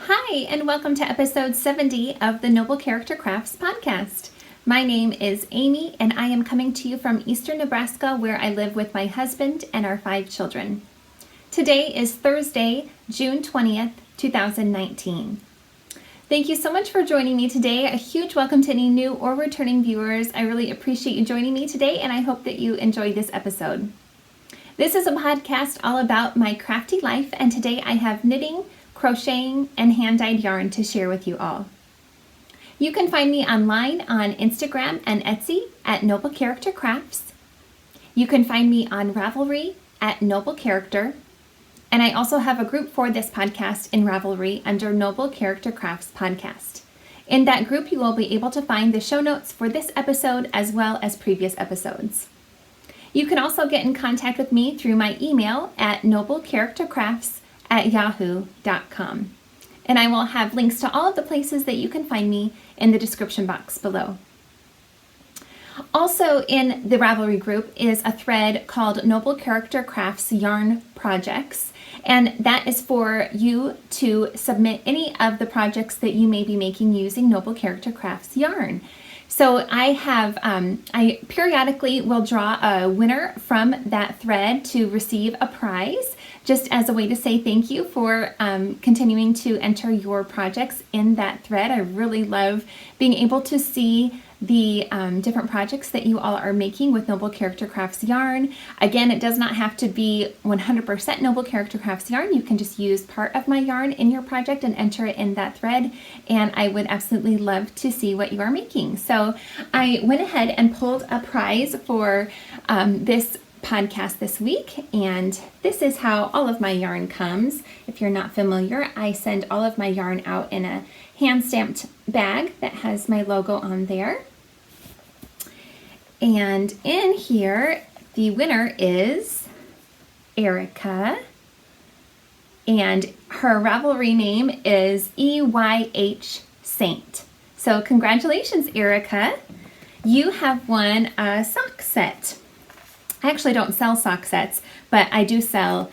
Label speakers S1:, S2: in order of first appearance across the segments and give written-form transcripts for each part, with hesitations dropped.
S1: Hi, and welcome to episode 70 of the Noble Character Crafts podcast. My name is Amy, and I am coming to you from eastern Nebraska, where I live with my husband and our 5 children. Today is Thursday, June 20th, 2019. Thank you so much for joining me today. A huge welcome to any new or returning viewers. I really appreciate you joining me today, and I hope that you enjoyed this episode. This is a podcast all about my crafty life, and today I have knitting, crocheting, and hand-dyed yarn to share with you all. You can find me online on Instagram and Etsy at Noble Character Crafts. You can find me on Ravelry at Noble Character, and I also have a group for this podcast in Ravelry under Noble Character Crafts Podcast. In that group, you will be able to find the show notes for this episode as well as previous episodes. You can also get in contact with me through my email at noblecharactercrafts@yahoo.com. And I will have links to all of the places that you can find me in the description box below. Also in the Ravelry group is a thread called Noble Character Crafts Yarn Projects, and that is for you to submit any of the projects that you may be making using Noble Character Crafts yarn. So I periodically will draw a winner from that thread to receive a prize, just as a way to say thank you for continuing to enter your projects in that thread. I really love being able to see the different projects that you all are making with Noble Character Crafts yarn. Again, it does not have to be 100% Noble Character Crafts yarn. You can just use part of my yarn in your project and enter it in that thread, and I would absolutely love to see what you are making. So I went ahead and pulled a prize for this podcast this week, and this is how all of my yarn comes. If you're not familiar, I send all of my yarn out in a hand-stamped bag that has my logo on there. And in here, the winner is Erica, and her Ravelry name is EYH Saint. So congratulations, Erica. You have won a sock set. I actually don't sell sock sets, but I do sell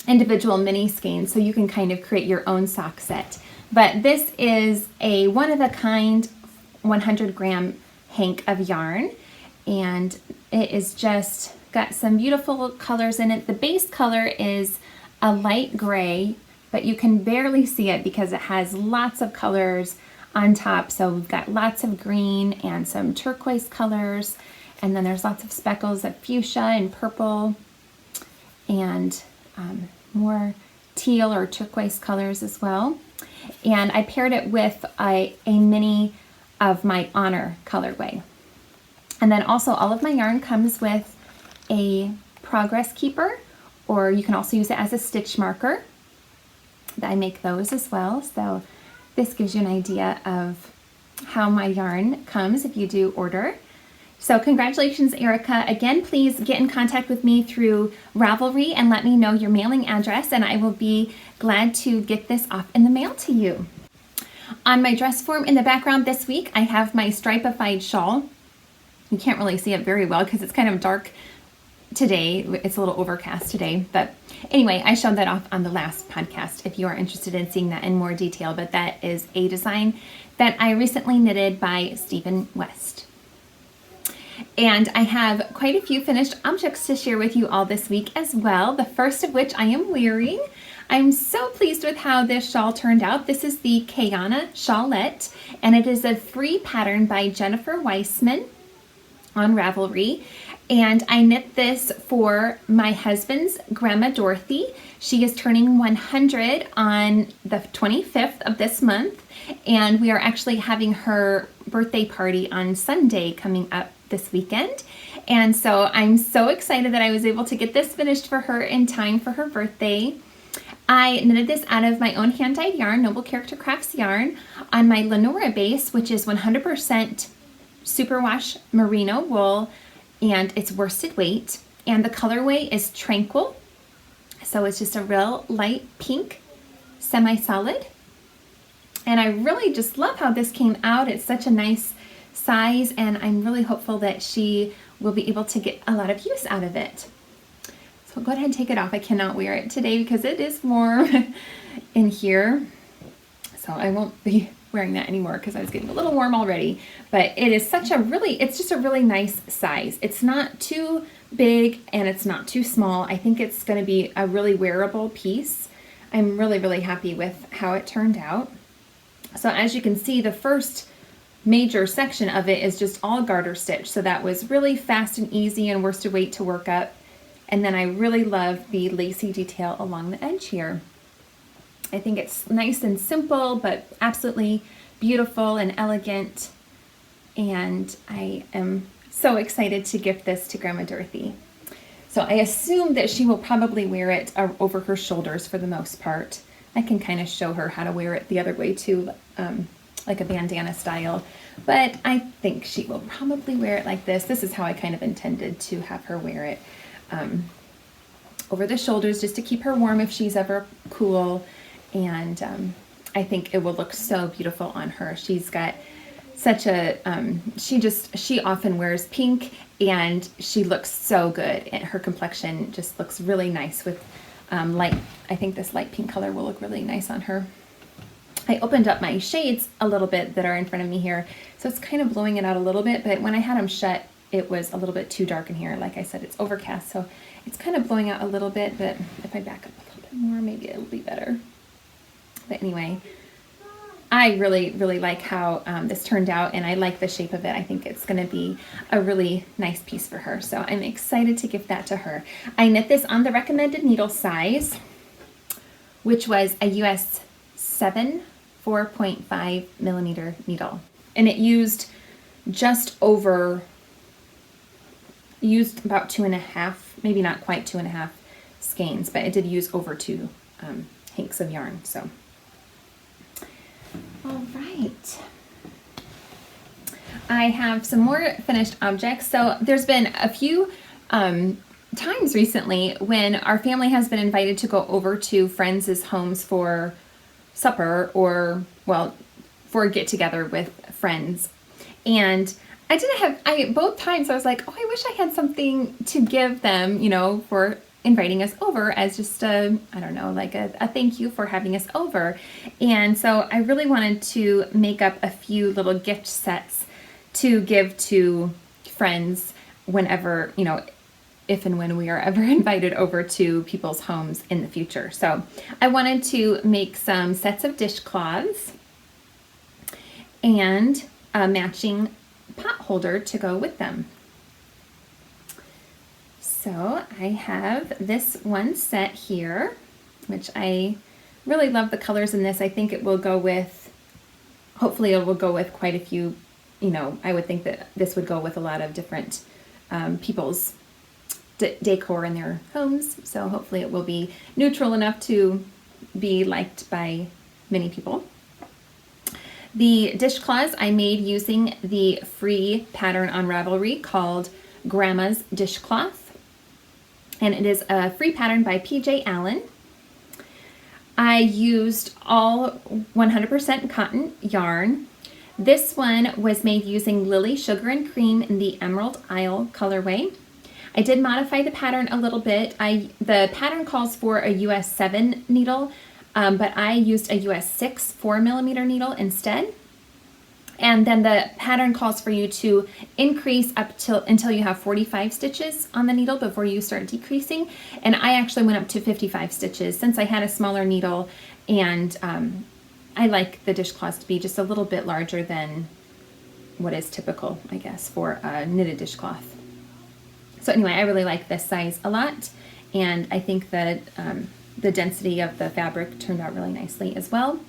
S1: individual mini skeins, so you can kind of create your own sock set. But this is a one-of-a-kind 100-gram hank of yarn, and it is just got some beautiful colors in it. The base color is a light gray, but you can barely see it because it has lots of colors on top. So we've got lots of green and some turquoise colors, and then there's lots of speckles of fuchsia and purple and more teal or turquoise colors as well. And I paired it with a mini of my Honor colorway. And then also all of my yarn comes with a progress keeper, or you can also use it as a stitch marker. I make those as well. So this gives you an idea of how my yarn comes if you do order. So congratulations, Erica. Again, please get in contact with me through Ravelry and let me know your mailing address, and I will be glad to get this off in the mail to you. On my dress form in the background this week, I have my stripified shawl. You can't really see it very well because it's kind of dark today. It's a little overcast today, but anyway, I showed that off on the last podcast if you are interested in seeing that in more detail, but that is a design that I recently knitted by Stephen West. And I have quite a few finished objects to share with you all this week as well, the first of which I am wearing. I'm so pleased with how this shawl turned out. This is the Kayana Shawlette, and it is a free pattern by Jennifer Weissman on Ravelry. And I knit this for my husband's grandma Dorothy. She is turning 100 on the 25th of this month, and we are actually having her birthday party on Sunday coming up this weekend. And so I'm so excited that I was able to get this finished for her in time for her birthday. I knitted this out of my own hand-dyed yarn, Noble Character Crafts yarn, on my Lenora base, which is 100% superwash merino wool, and it's worsted weight, and the colorway is Tranquil, so it's just a real light pink semi-solid. And I really just love how this came out. It's such a nice size, and I'm really hopeful that she will be able to get a lot of use out of it. So go ahead and take it off. I cannot wear it today because it is warm in here. So I won't be wearing that anymore because I was getting a little warm already. But it is such a really, it's just a really nice size. It's not too big and it's not too small. I think it's going to be a really wearable piece. I'm really, really happy with how it turned out. So as you can see, the first major section of it is just all garter stitch. So that was really fast and easy and worsted weight to work up. And then I really love the lacy detail along the edge here. I think it's nice and simple, but absolutely beautiful and elegant. And I am so excited to gift this to Grandma Dorothy. So I assume that she will probably wear it over her shoulders for the most part. I can kind of show her how to wear it the other way too, like a bandana style. But I think she will probably wear it like this. This is how I kind of intended to have her wear it. Over the shoulders just to keep her warm if she's ever cool. And I think it will look so beautiful on her. She's got such a, she often wears pink and she looks so good. And her complexion just looks really nice with light. I think this light pink color will look really nice on her. I opened up my shades a little bit that are in front of me here. So it's kind of blowing it out a little bit, but when I had them shut, it was a little bit too dark in here. Like I said, it's overcast, so it's kind of blowing out a little bit, but if I back up a little bit more, maybe it'll be better. But anyway, I really, really like how this turned out, and I like the shape of it. I think it's going to be a really nice piece for her, so I'm excited to give that to her. I knit this on the recommended needle size, which was a US 7 4.5 millimeter needle, and it used about 2.5, maybe not quite 2.5 skeins, but it did use over 2 hanks of yarn. So all right, I have some more finished objects. So there's been a few times recently when our family has been invited to go over to friends' homes for supper, or well, for a get together with friends. And both times I was like, oh, I wish I had something to give them, you know, for inviting us over as just a, I don't know, like a thank you for having us over. And so I really wanted to make up a few little gift sets to give to friends whenever, you know, if and when we are ever invited over to people's homes in the future. So I wanted to make some sets of dishcloths and a matching pot holder to go with them. So I have this one set here, which I really love the colors in this. I think it will go with, hopefully it will go with quite a few, you know, I would think that this would go with a lot of different people's decor in their homes. So hopefully it will be neutral enough to be liked by many people. The dishcloths I made using the free pattern on Ravelry called Grandma's Dishcloth. And it is a free pattern by PJ Allen. I used all 100% cotton yarn. This one was made using Lily Sugar and Cream in the Emerald Isle colorway. I did modify the pattern a little bit. The pattern calls for a US 7 needle, but I used a US 6 4mm needle instead. And then the pattern calls for you to increase up until you have 45 stitches on the needle before you start decreasing. And I actually went up to 55 stitches since I had a smaller needle, and I like the dishcloths to be just a little bit larger than what is typical, I guess, for a knitted dishcloth. So anyway, I really like this size a lot, and I think that the density of the fabric turned out really nicely as well.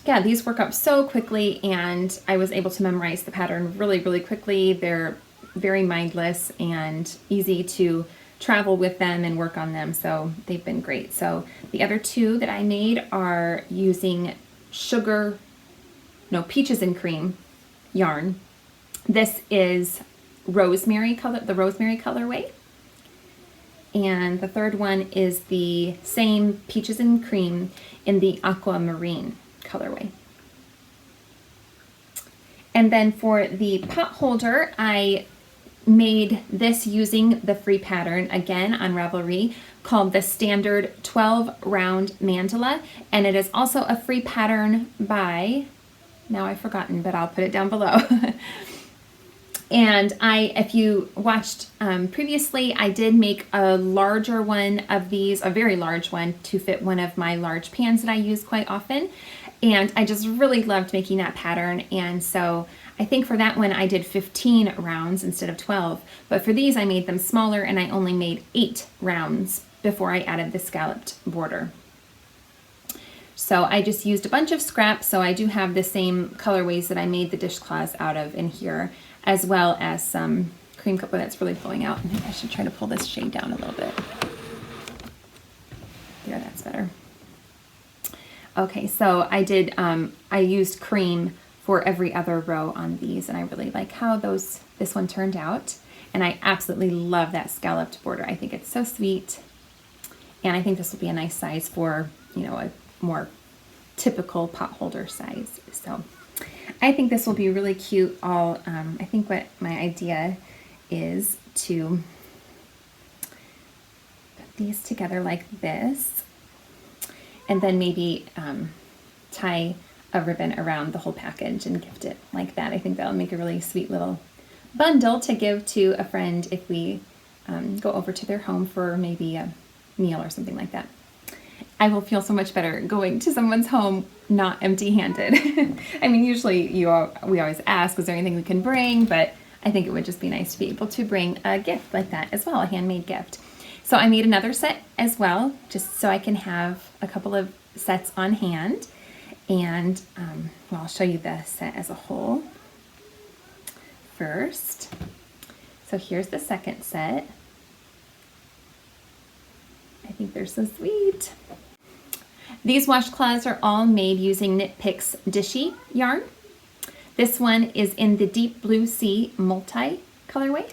S1: Yeah, these work up so quickly, and I was able to memorize the pattern really, really quickly. They're very mindless and easy to travel with them and work on them, so they've been great. So the other two that I made are using Peaches and Cream yarn. This is the rosemary colorway. And the third one is the same Peaches and Cream in the aquamarine colorway. And then for the pot holder, I made this using the free pattern, again on Ravelry, called the Standard 12 Round Mandala, and it is also a free pattern by, now I've forgotten, but I'll put it down below. And if you watched previously, I did make a larger one of these, a very large one, to fit one of my large pans that I use quite often. And I just really loved making that pattern. And so I think for that one I did 15 rounds instead of 12. But for these I made them smaller, and I only made 8 rounds before I added the scalloped border. So I just used a bunch of scraps, so I do have the same colorways that I made the dishcloths out of in here, as well as some cream coat. That's really pulling out. I think I should try to pull this shade down a little bit. There, that's better. Okay, so I did, I used cream for every other row on these, and I really like how this one turned out. And I absolutely love that scalloped border. I think it's so sweet. And I think this will be a nice size for, you know, a more typical pot holder size. So I think this will be really cute. I think what my idea is to put these together like this, and then maybe tie a ribbon around the whole package and gift it like that. I think that'll make a really sweet little bundle to give to a friend if we go over to their home for maybe a meal or something like that. I will feel so much better going to someone's home not empty-handed. I mean, usually we always ask, is there anything we can bring? But I think it would just be nice to be able to bring a gift like that as well, a handmade gift. So I made another set as well, just so I can have a couple of sets on hand. And well, I'll show you the set as a whole first. So here's the second set. I think they're so sweet. These washcloths are all made using Knit Picks Dishy yarn. This one is in the Deep Blue Sea multi colorway.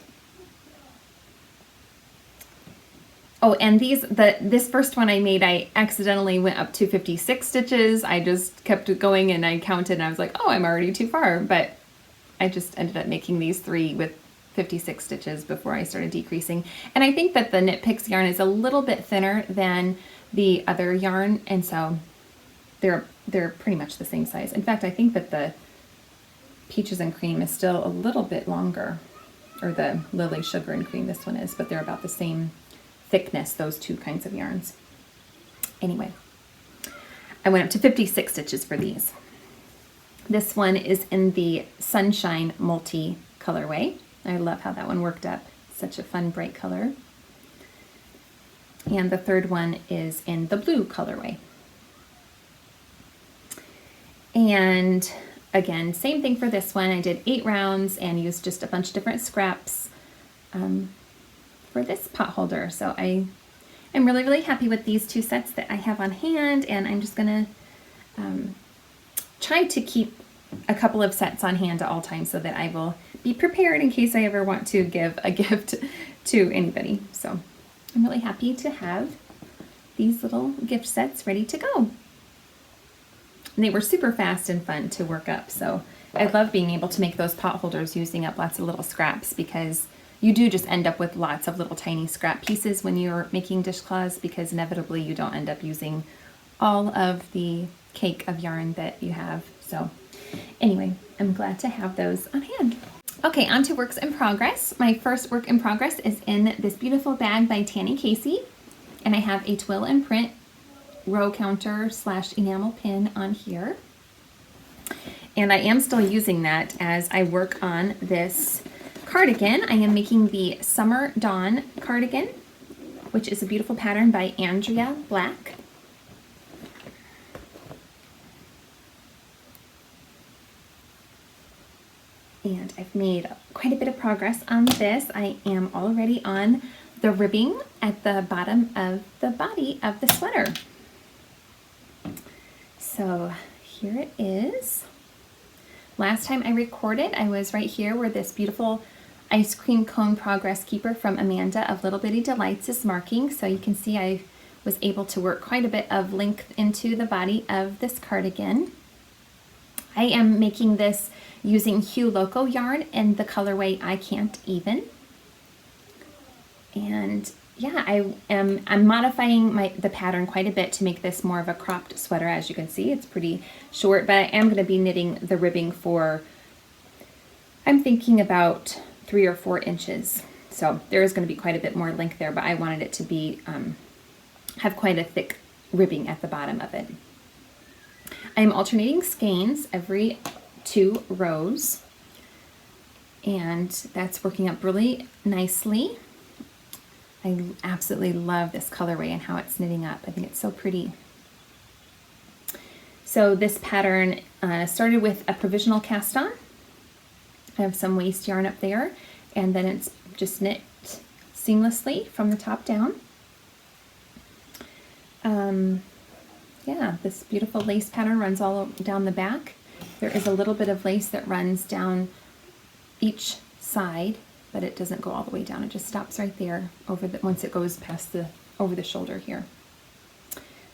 S1: Oh, and this first one I made, I accidentally went up to 56 stitches. I just kept going and I counted and I was like, oh, I'm already too far. But I just ended up making these 3 with 56 stitches before I started decreasing. And I think that the Knit Picks yarn is a little bit thinner than the other yarn, and so they're pretty much the same size. In fact, I think that the Peaches and Cream is still a little bit longer, or the Lily Sugar and Cream, this one is, but they're about the same thickness, those two kinds of yarns. Anyway, I went up to 56 stitches for these. This one is in the Sunshine multi colorway. I love how that one worked up. Such a fun, bright color. And the third one is in the blue colorway. And again, same thing for this one. I did 8 rounds and used just a bunch of different scraps for this pot holder. So I am really, really happy with these 2 sets that I have on hand, and I'm just gonna try to keep a couple of sets on hand at all times so that I will be prepared in case I ever want to give a gift to anybody. So I'm really happy to have these little gift sets ready to go. And they were super fast and fun to work up, so I love being able to make those pot holders using up lots of little scraps, because you do just end up with lots of little tiny scrap pieces when you're making dishcloths, because inevitably you don't end up using all of the cake of yarn that you have. So anyway, I'm glad to have those on hand. Okay, on to works in progress. My first work in progress is in this beautiful bag by Tanny Casey, and I have a twill and print row counter / enamel pin on here. And I am still using that as I work on this cardigan. I am making the Summer Dawn cardigan, which is a beautiful pattern by Andrea Black. And I've made quite a bit of progress on this. I am already on the ribbing at the bottom of the body of the sweater. So here it is. Last time I recorded, I was right here where this beautiful ice cream cone progress keeper from Amanda of Little Bitty Delights is marking. So you can see I was able to work quite a bit of length into the body of this cardigan. I am making this using Hue Loco yarn in the colorway I Can't Even. And yeah, I'm modifying the pattern quite a bit to make this more of a cropped sweater. As you can see, it's pretty short, but I am going to be knitting the ribbing for, I'm thinking about 3 or 4 inches. So there is going to be quite a bit more length there, but I wanted it to be, have quite a thick ribbing at the bottom of it. I'm alternating skeins every 2 rows, and that's working up really nicely. I absolutely love this colorway and how it's knitting up. I think it's so pretty. So this pattern started with a provisional cast on. I have some waste yarn up there, and then it's just knit seamlessly from the top down. Yeah, this beautiful lace pattern runs all down the back. There is a little bit of lace that runs down each side, but it doesn't go all the way down. It just stops right there once it goes past over the shoulder here.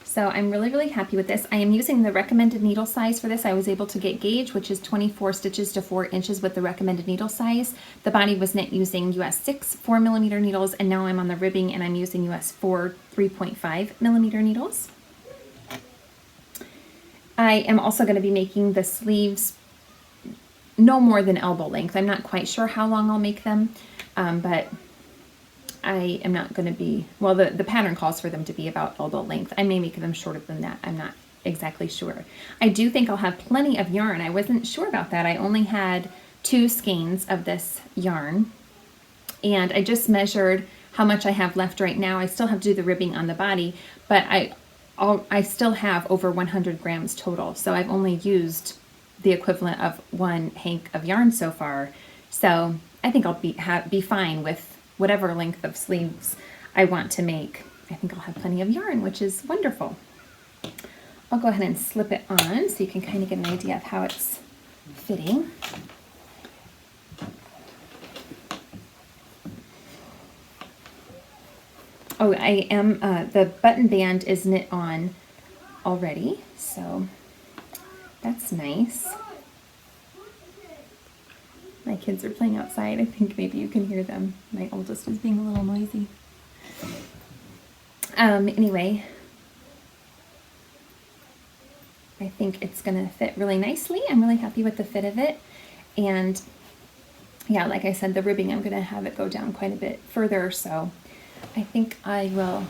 S1: So I'm really, really happy with this. I am using the recommended needle size for this. I was able to get gauge, which is 24 stitches to 4 inches with the recommended needle size. The body was knit using US 6 4mm needles, and now I'm on the ribbing and I'm using US 4 3.5mm needles. I am also going to be making the sleeves no more than elbow length. I'm not quite sure how long I'll make them, but I am not going to be, well, the pattern calls for them to be about elbow length. I may make them shorter than that. I'm not exactly sure. I do think I'll have plenty of yarn. I wasn't sure about that. I only had 2 skeins of this yarn, and I just measured how much I have left right now. I still have to do the ribbing on the body, but I still have over 100 grams total. So I've only used the equivalent of 1 hank of yarn so far. So I think I'll be fine with whatever length of sleeves I want to make. I think I'll have plenty of yarn, which is wonderful. I'll go ahead and slip it on so you can kind of get an idea of how it's fitting. Oh, I am, the button band is knit on already, so that's nice. My kids are playing outside. I think maybe you can hear them. My oldest is being a little noisy. Anyway, I think it's gonna fit really nicely. I'm really happy with the fit of it. And yeah, like I said, the ribbing, I'm gonna have it go down quite a bit further, so I think I will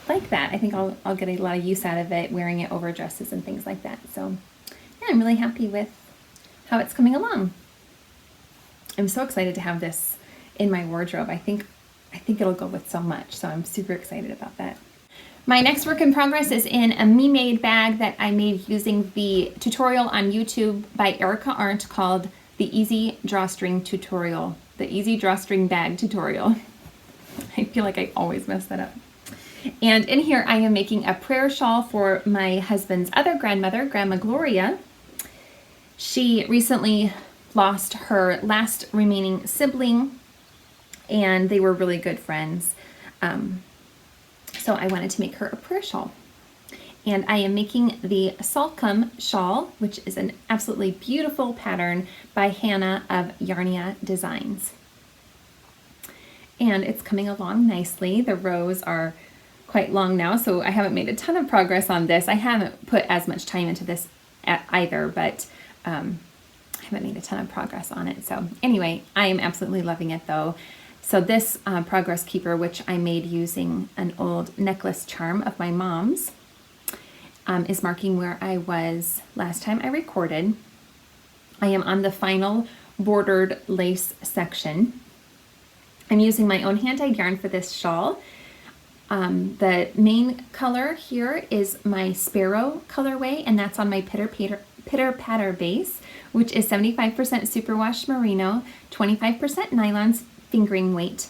S1: like that. I think I'll get a lot of use out of it, wearing it over dresses and things like that. So yeah, I'm really happy with how it's coming along. I'm so excited to have this in my wardrobe. I think it'll go with so much, so I'm super excited about that. My next work in progress is in a me-made bag that I made using the tutorial on YouTube by Erica Arndt called the Easy Drawstring Tutorial, the Easy Drawstring Bag Tutorial. I feel like I always mess that up. And in here I am making a prayer shawl for my husband's other grandmother, Grandma Gloria. She recently lost her last remaining sibling, and they were really good friends. So I wanted to make her a prayer shawl. And I am making the SALCOMBE shawl, which is an absolutely beautiful pattern by Hannah of YARNIA Designs. And it's coming along nicely. The rows are quite long now, so I haven't made a ton of progress on this. I haven't put as much time into this either, but I haven't made a ton of progress on it. So anyway, I am absolutely loving it though. So this progress keeper, which I made using an old necklace charm of my mom's, is marking where I was last time I recorded. I am on the final bordered lace section. I'm using my own hand-dyed yarn for this shawl. The main color here is my Sparrow colorway, and that's on my Pitter Patter base, which is 75% superwash merino, 25% nylon fingering weight.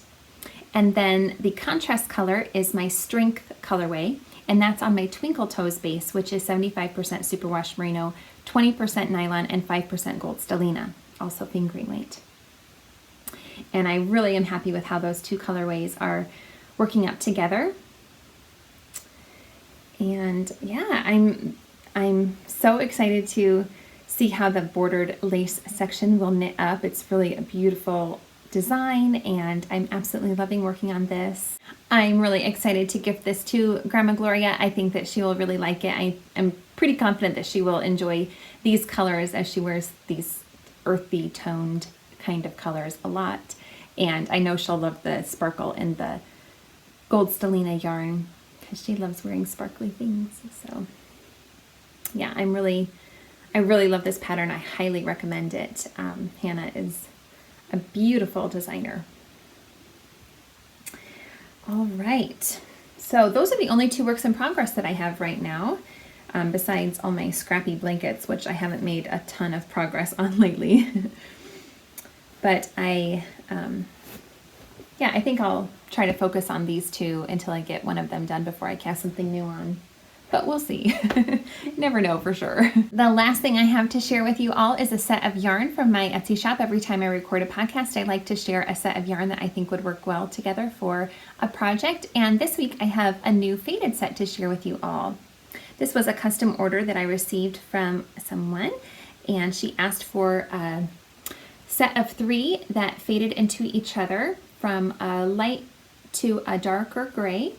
S1: And then the contrast color is my Strength colorway, and that's on my Twinkle Toes base, which is 75% superwash merino, 20% nylon, and 5% gold stellina, also fingering weight. And I really am happy with how those two colorways are working up together. And yeah, I'm so excited to see how the bordered lace section will knit up. It's really a beautiful design, and I'm absolutely loving working on this. I'm really excited to gift this to Grandma Gloria. I think that she will really like it. I am pretty confident that she will enjoy these colors as she wears these earthy toned kind of colors a lot. And I know she'll love the sparkle in the gold stellina yarn because she loves wearing sparkly things. So yeah, I really love this pattern. I highly recommend it. Hannah is a beautiful designer. All right, so those are the only 2 works in progress that I have right now, besides all my scrappy blankets, which I haven't made a ton of progress on lately. But I think I'll try to focus on these 2 until I get one of them done before I cast something new on. But we'll see. Never know for sure. The last thing I have to share with you all is a set of yarn from my Etsy shop. Every time I record a podcast, I like to share a set of yarn that I think would work well together for a project. And this week I have a new faded set to share with you all. This was a custom order that I received from someone, and she asked for a set of 3 that faded into each other from a light to a darker gray.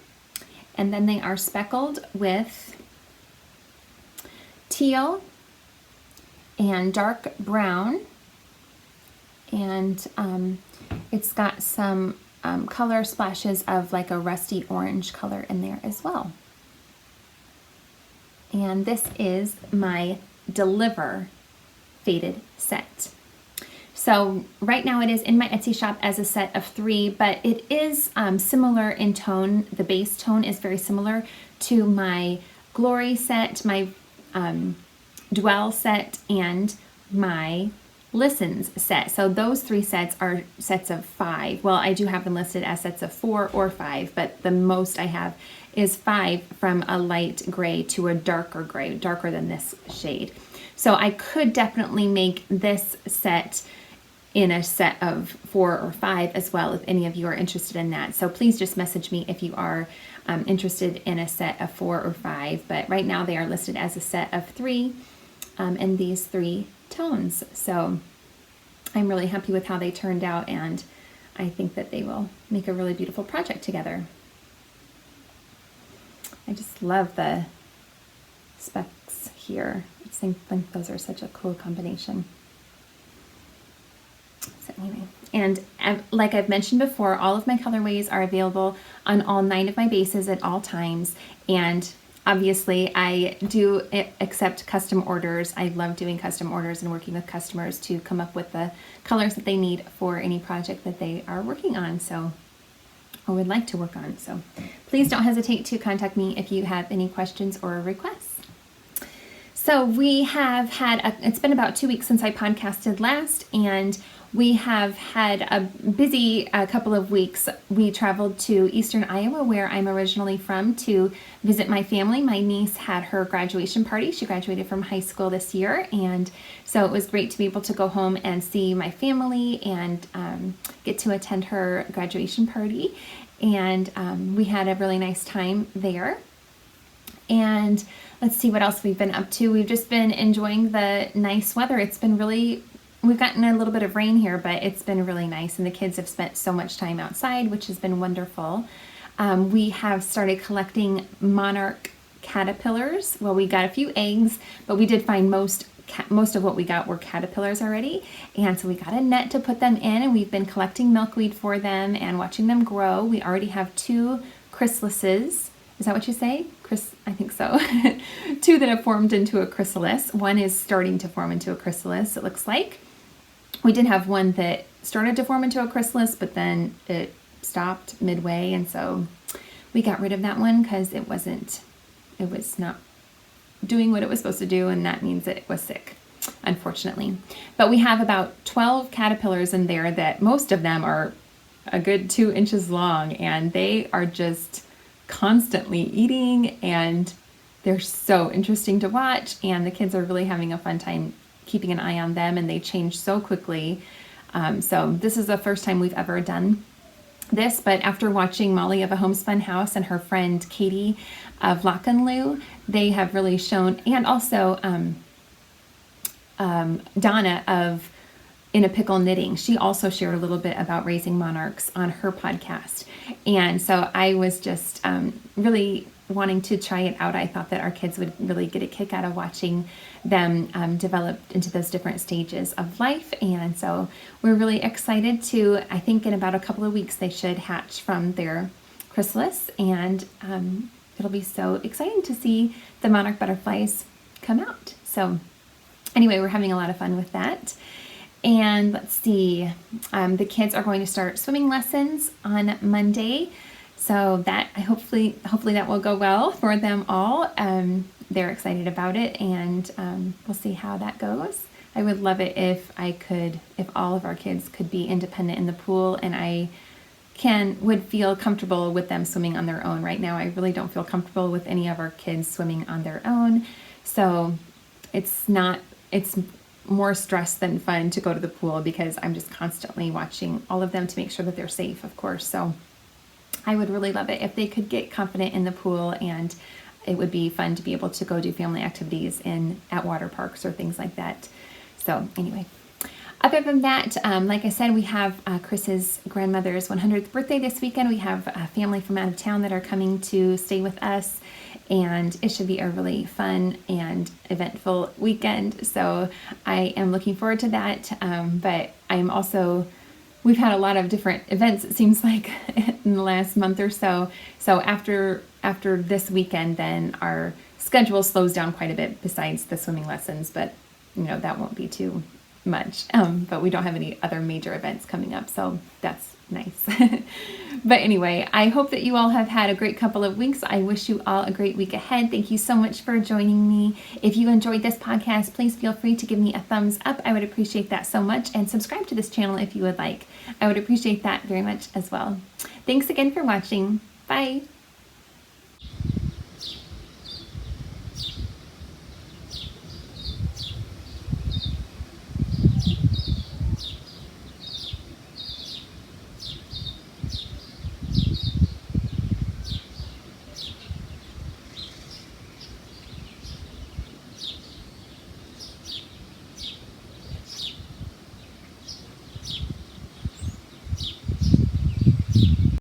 S1: And then they are speckled with teal and dark brown. And it's got some color splashes of like a rusty orange color in there as well. And this is my Deliver faded set. So right now it is in my Etsy shop as a set of 3, but it is similar in tone. The base tone is very similar to my Glory set, my Dwell set, and my Listens set. So those 3 sets are sets of 5. Well, I do have them listed as sets of 4 or 5, but the most I have is 5 from a light gray to a darker gray, darker than this shade. So I could definitely make this set in a set of 4 or 5 as well, if any of you are interested in that. So please just message me if you are interested in a set of 4 or 5, but right now they are listed as a set of 3 in these 3 tones. So I'm really happy with how they turned out, and I think that they will make a really beautiful project together. I just love the specks here. I just think those are such a cool combination. So anyway, and like I've mentioned before, all of my colorways are available on all 9 of my bases at all times. And obviously I do accept custom orders. I love doing custom orders and working with customers to come up with the colors that they need for any project that they are working on, so, or would like to work on. So please don't hesitate to contact me if you have any questions or requests. So we have had, it's been about 2 weeks since I podcasted last, and we have had a busy couple of weeks. We traveled to Eastern Iowa, where I'm originally from, to visit my family. My niece had her graduation party. She graduated from high school this year, and so it was great to be able to go home and see my family and get to attend her graduation party. And we had a really nice time there. And let's see what else we've been up to. We've just been enjoying the nice weather. It's been really, we've gotten a little bit of rain here, but it's been really nice, and the kids have spent so much time outside, which has been wonderful. We have started collecting monarch caterpillars. Well, we got a few eggs, but we did find most of what we got were caterpillars already, and so we got a net to put them in, and we've been collecting milkweed for them and watching them grow. We already have 2 chrysalises. Is that what you say? I think so. 2 that have formed into a chrysalis. One is starting to form into a chrysalis, it looks like. We did have one that started to form into a chrysalis, but then it stopped midway, and so we got rid of that one because it was not doing what it was supposed to do, and that means that it was sick, unfortunately. But we have about 12 caterpillars in there that most of them are a good 2 inches long, and they are just constantly eating, and they're so interesting to watch, and the kids are really having a fun time keeping an eye on them, and they change so quickly. So this is the first time we've ever done this, but after watching Molly of A Homespun House and her friend Katie of Lochinlew, they have really shown, and also Donna of in a Pickle Knitting. She also shared a little bit about raising monarchs on her podcast. And so I was just really wanting to try it out. I thought that our kids would really get a kick out of watching them develop into those different stages of life. And so we're really excited to, I think in about a couple of weeks, they should hatch from their chrysalis. And it'll be so exciting to see the monarch butterflies come out. So anyway, we're having a lot of fun with that. And let's see, the kids are going to start swimming lessons on Monday. So that hopefully that will go well for them all. They're excited about it, and we'll see how that goes. I would love it if all of our kids could be independent in the pool, and I would feel comfortable with them swimming on their own. Right now, I really don't feel comfortable with any of our kids swimming on their own. So it's more stress than fun to go to the pool because I'm just constantly watching all of them to make sure that they're safe, of course. So I would really love it if they could get confident in the pool, and it would be fun to be able to go do family activities at water parks or things like that. So anyway, other than that, like I said, we have Chris's grandmother's 100th birthday this weekend. We have a family from out of town that are coming to stay with us, and it should be a really fun and eventful weekend. So I am looking forward to that. But I'm also, we've had a lot of different events, it seems like, in the last month or so. So after this weekend, then our schedule slows down quite a bit besides the swimming lessons, but that won't be too much. But we don't have any other major events coming up, so that's nice. But anyway, I hope that you all have had a great couple of weeks. I wish you all a great week ahead. Thank you so much for joining me. If you enjoyed this podcast, please feel free to give me a thumbs up. I would appreciate that so much, and subscribe to this channel if you would like. I would appreciate that very much as well. Thanks again for watching. Bye.